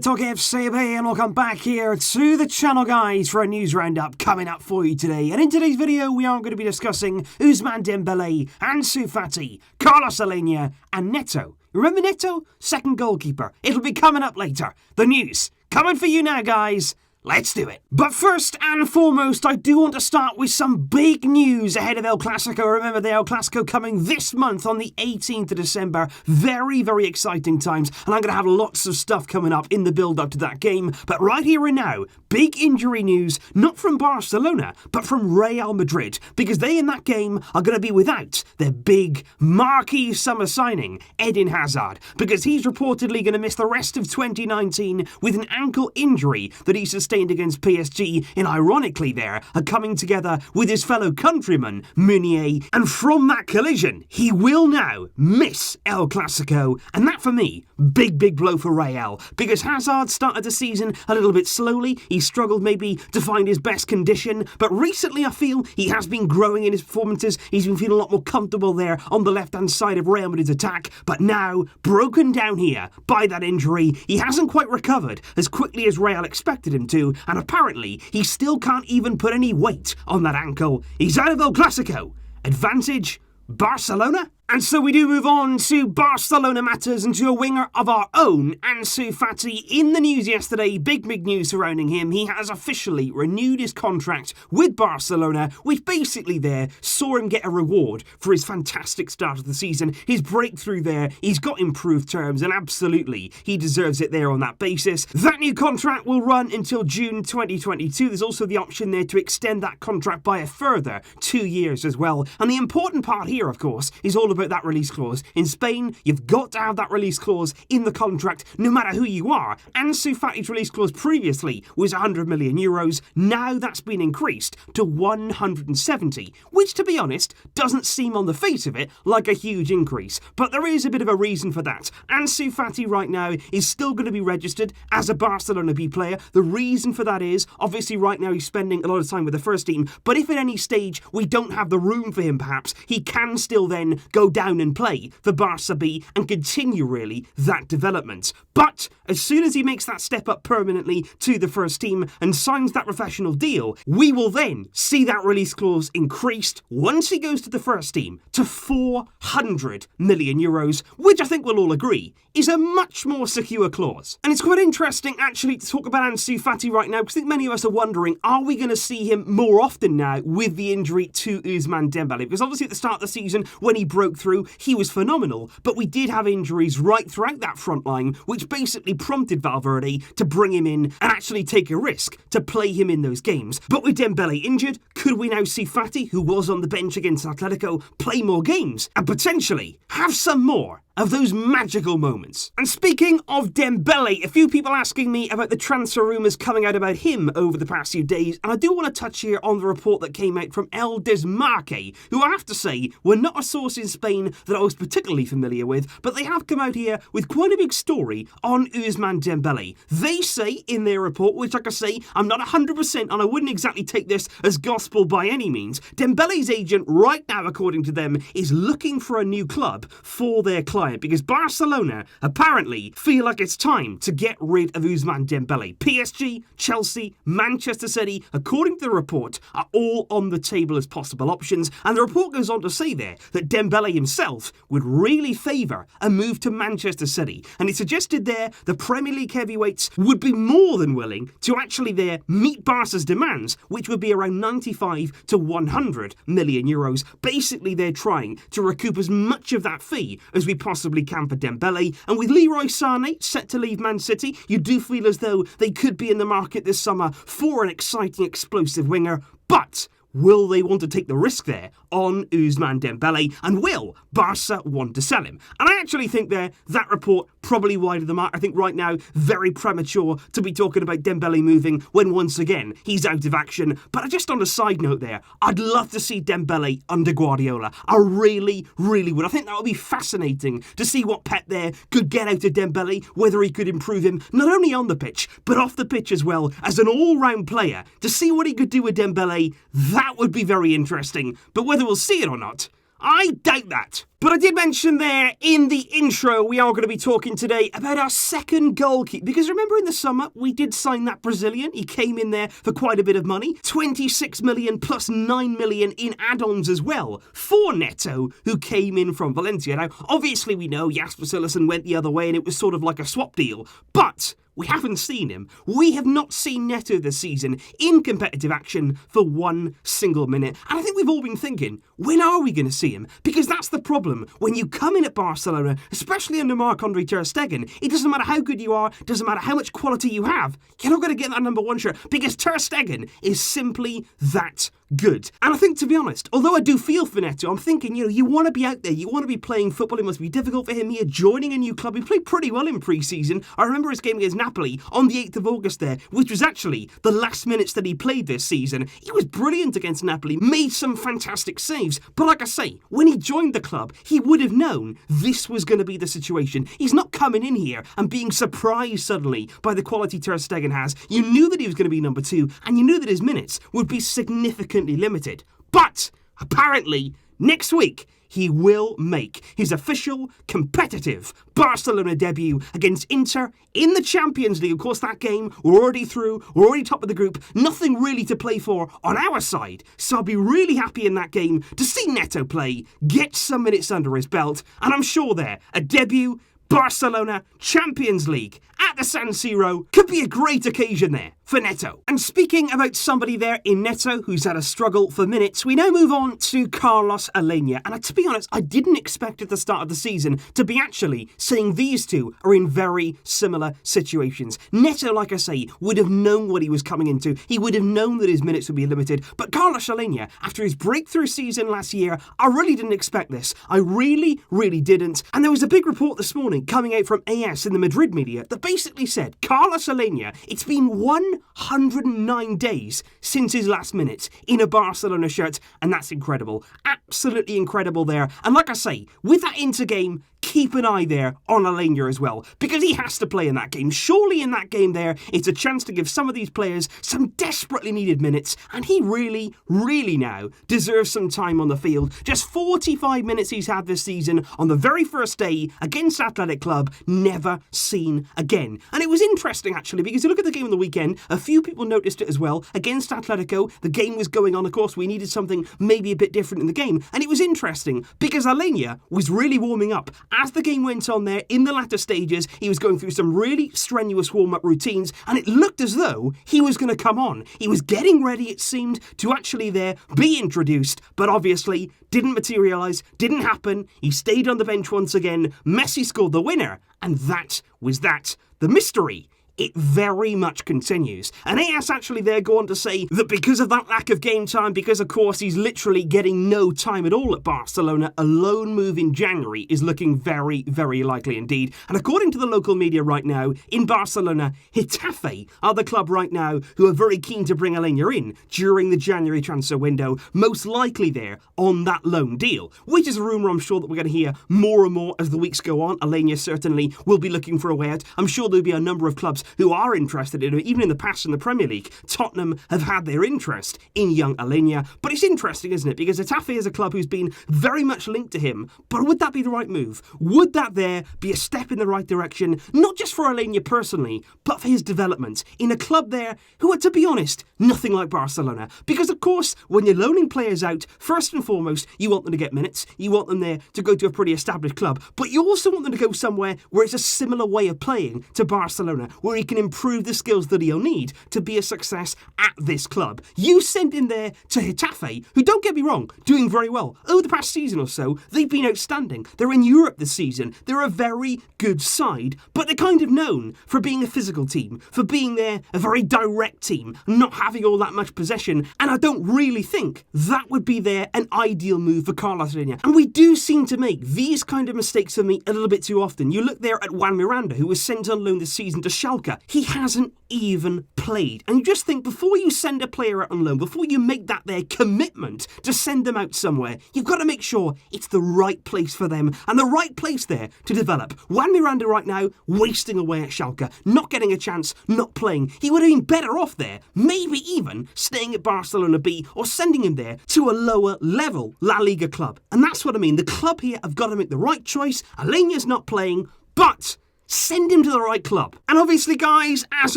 to TalkFCB and welcome back here to the channel, guys, for a news roundup coming up for you today. And in today's video, we are going to be discussing Ousmane Dembele, Ansu Fati, Aleñá and Neto. Remember Neto? Second goalkeeper. It'll be coming up later. The news coming for you now, guys. Let's do it. But first and foremost, I do want to start with some big news ahead of El Clásico. Remember, the El Clásico coming this month on the 18th of December. Very, very exciting times. And I'm going to have lots of stuff coming up in the build-up to that game. But right here and now, big injury news, not from Barcelona, but from Real Madrid. Because they, in that game, are going to be without their big, marquee summer signing, Eden Hazard. Because he's reportedly going to miss the rest of 2019 with an ankle injury that he sustained against PSG, and ironically there, are coming together with his fellow countryman, Meunier, and from that collision, he will now miss El Clásico, and that for me, big blow for Real, because Hazard started the season a little bit slowly, he struggled maybe to find his best condition, but recently I feel he has been growing in his performances, he's been feeling a lot more comfortable there on the left-hand side of Real Madrid's attack, but now, broken down here by that injury, he hasn't quite recovered as quickly as Real expected him to, and apparently he still can't even put any weight on that ankle. He's out of El Clásico. Advantage Barcelona? And so we do move on to Barcelona matters and to a winger of our own, Ansu Fati. In the news yesterday, big news surrounding him. He has officially renewed his contract with Barcelona, which basically there saw him get a reward for his fantastic start of the season. His breakthrough there, he's got improved terms, and absolutely, he deserves it there on that basis. That new contract will run until June 2022. There's also the option there to extend that contract by a further 2 years as well. And the important part here, of course, is all about that release clause. In Spain, you've got to have that release clause in the contract, no matter who you are. Ansu Fati's release clause previously was 100 million euros. Now that's been increased to 170, which, to be honest, doesn't seem on the face of it like a huge increase. But there is a bit of a reason for that. Ansu Fati right now is still going to be registered as a Barcelona B player. The reason for that is, obviously right now he's spending a lot of time with the first team, but if at any stage we don't have the room for him perhaps, he can still then go down and play for Barça B and continue really that development. But as soon as he makes that step up permanently to the first team and signs that professional deal, we will then see that release clause increased once he goes to the first team to 400 million euros, which I think we'll all agree is a much more secure clause. And it's quite interesting actually to talk about Ansu Fati right now, because I think many of us are wondering, are we going to see him more often now with the injury to Ousmane Dembele? Because obviously at the start of the season when he broke through, he was phenomenal, but we did have injuries right throughout that front line, which basically prompted Valverde to bring him in and actually take a risk to play him in those games. But with Dembele injured, could we now see Fati, who was on the bench against Atletico, play more games and potentially have some more of those magical moments? And speaking of Dembele, a few people asking me about the transfer rumours coming out about him over the past few days, and I do want to touch here on the report that came out from El Desmarque, who I have to say were not a source in Spain that I was particularly familiar with, but they have come out here with quite a big story on Ousmane Dembele. They say in their report, which like I say, I'm not 100% and I wouldn't exactly take this as gospel by any means, Dembele's agent right now, according to them, is looking for a new club for their client, because Barcelona apparently feel like it's time to get rid of Ousmane Dembele. PSG, Chelsea, Manchester City, according to the report, are all on the table as possible options, and the report goes on to say there that Dembele himself would really favour a move to Manchester City, and it suggested there the Premier League heavyweights would be more than willing to actually there meet Barca's demands, which would be around 95 to 100 million euros. Basically they're trying to recoup as much of that fee as we possibly can for Dembele, and with Leroy Sané set to leave Man City, you do feel as though they could be in the market this summer for an exciting, explosive winger, but will they want to take the risk there on Ousmane Dembele, and will Barca want to sell him? And I actually think that report probably wide of the mark. I think right now, very premature to be talking about Dembele moving when once again he's out of action. But just on a side note there, I'd love to see Dembele under Guardiola. I really would. I think that would be fascinating to see what Pep there could get out of Dembele, whether he could improve him not only on the pitch, but off the pitch as well, as an all-round player. To see what he could do with Dembele, that would be very interesting. But whether we'll see it or not, I doubt that. But I did mention there in the intro we are going to be talking today about our second goalkeeper. Because remember in the summer we did sign that Brazilian. He came in there for quite a bit of money. 26 million plus 9 million in add-ons as well for Neto, who came in from Valencia. Now, obviously we know Jasper Cillessen went the other way and it was sort of like a swap deal. But we haven't seen him. We have not seen Neto this season in competitive action for one single minute. And I think we've all been thinking, when are we going to see him? Because that's the problem. When you come in at Barcelona, especially under Marc-Andre ter Stegen, it doesn't matter how good you are, doesn't matter how much quality you have, you're not going to get that number one shirt because ter Stegen is simply that good. And I think, to be honest, although I do feel for Neto, I'm thinking, you want to be out there, you want to be playing football, it must be difficult for him here, joining a new club. He played pretty well in pre-season. I remember his game against Napoli on the 8th of August there, which was actually the last minutes that he played this season. He was brilliant against Napoli, made some fantastic saves. But like I say, when he joined the club, he would have known this was going to be the situation. He's not coming in here and being surprised suddenly by the quality ter Stegen has. You knew that he was going to be number two, and you knew that his minutes would be significantly limited. But apparently, next week, he will make his official competitive Barcelona debut against Inter in the Champions League. Of course, that game, we're already through, we're already top of the group, nothing really to play for on our side. So I'll be really happy in that game to see Neto play, get some minutes under his belt, and I'm sure there, a debut Barcelona Champions League at the San Siro could be a great occasion there for Neto. And speaking about somebody there in Neto who's had a struggle for minutes, we now move on to Carlos Aleñá. And to be honest, I didn't expect at the start of the season to be actually saying these two are in very similar situations. Neto, like I say, would have known what he was coming into. He would have known that his minutes would be limited. But Carlos Aleñá, after his breakthrough season last year, I really didn't expect this. I really didn't. And there was a big report this morning coming out from AS in the Madrid media that basically said, Carlos Aleñá, it's been 109 days since his last minutes in a Barcelona shirt, and that's incredible. Absolutely incredible there. And like I say, with that Inter game, keep an eye there on Aleñá as well, because he has to play in that game. Surely in that game there, it's a chance to give some of these players some desperately needed minutes, and he really now deserves some time on the field. Just 45 minutes he's had this season on the very first day against Athletic Club, never seen again. And it was interesting actually, because you look at the game on the weekend, a few people noticed it as well. Against Atletico, the game was going on, of course, we needed something maybe a bit different in the game, and it was interesting because Aleñá was really warming up. As the game went on there, in the latter stages, he was going through some really strenuous warm-up routines, and it looked as though he was going to come on. He was getting ready, it seemed, to actually there be introduced, but obviously didn't materialise, didn't happen. He stayed on the bench once again. Messi scored the winner, and that was that. The mystery, it very much continues. And AS actually there go on to say that because of that lack of game time, because of course he's literally getting no time at all at Barcelona, a loan move in January is looking very likely indeed. And according to the local media right now, in Barcelona, Getafe are the club right now who are very keen to bring Aleñá in during the January transfer window, most likely there on that loan deal, which is a rumour I'm sure that we're going to hear more and more as the weeks go on. Aleñá certainly will be looking for a way out. I'm sure there'll be a number of clubs who are interested in him. Even in the past in the Premier League, Tottenham have had their interest in young Aleñá. But it's interesting, isn't it? Because Getafe is a club who's been very much linked to him. But would that be the right move? Would that there be a step in the right direction? Not just for Aleñá personally, but for his development in a club there who are, to be honest, nothing like Barcelona. Because of course, when you're loaning players out, first and foremost, you want them to get minutes. You want them there to go to a pretty established club. But you also want them to go somewhere where it's a similar way of playing to Barcelona, where he can improve the skills that he'll need to be a success at this club. You send him there to Getafe, who, don't get me wrong, doing very well. Over the past season or so, they've been outstanding. They're in Europe this season. They're a very good side, but they're kind of known for being a physical team, for being there a very direct team, not having all that much possession, and I don't really think that would be there an ideal move for Carlos Aleñá. And we do seem to make these kind of mistakes for me a little bit too often. You look there at Juan Miranda, who was sent on loan this season to Schalke, Schalke, he hasn't even played. And you just think, before you send a player out on loan, before you make that their commitment to send them out somewhere, you've got to make sure it's the right place for them and the right place there to develop. Juan Miranda right now, wasting away at Schalke, not getting a chance, not playing. He would have been better off there, maybe even staying at Barcelona B or sending him there to a lower level La Liga club. And that's what I mean. The club here have got to make the right choice. Aleñá's not playing, but send him to the right club. And obviously, guys, as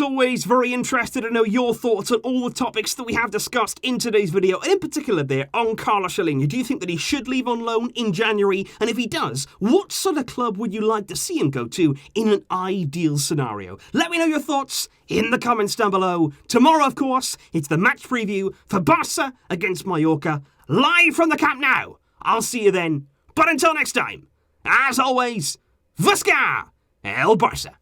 always, very interested to know your thoughts on all the topics that we have discussed in today's video, and in particular there on Carlos Aleñá. Do you think that he should leave on loan in January? And if he does, what sort of club would you like to see him go to in an ideal scenario? Let me know your thoughts in the comments down below. Tomorrow, of course, it's the match preview for Barça against Mallorca, live from the Camp Nou. I'll see you then. But until next time, as always, Visca El Barça.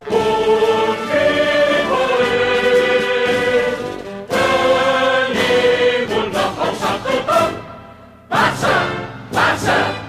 Barça, Barça.